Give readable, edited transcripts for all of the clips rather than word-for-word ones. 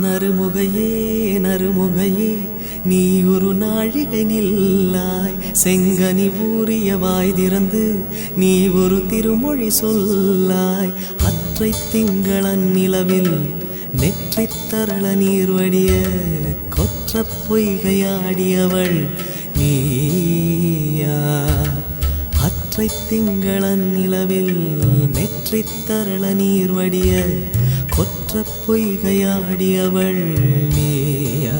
நறுமுகையே நறுமுகையே நீ ஒரு நாழிகை நில்லாய் செங்கனி ஊறிய வாய் திறந்து நீ ஒரு திருமொழி சொல்லாய் அற்றை திங்களன் நிலவில் நெற்றி தரள நீர் வடிய கொற்ற பொய்கையாடியவள் நீயா அற்றை திங்களன் நிலவில் நெற்றி தரள நீர் வடிய கொற்ற பொய்கையாடியவள் நீயா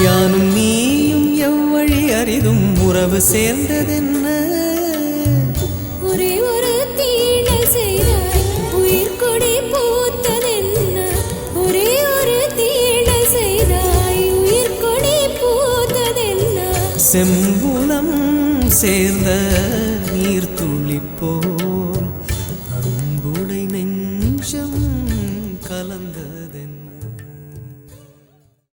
யானும் நீயும் எவ்வழி அரிதும் உறவு சேர்ந்ததென்ன ஒரே ஒரு தீழை செய்தாய் உயிர் கொடி பூத்ததென்ன ஒரே ஒரு தீழை செய்தாய் உயிர் கொடி பூத்ததென்ன செம்புலம் சேர்ந்த நீர் துளிப்போம் அன்புடை நெஞ்சம் கலந்ததென்ன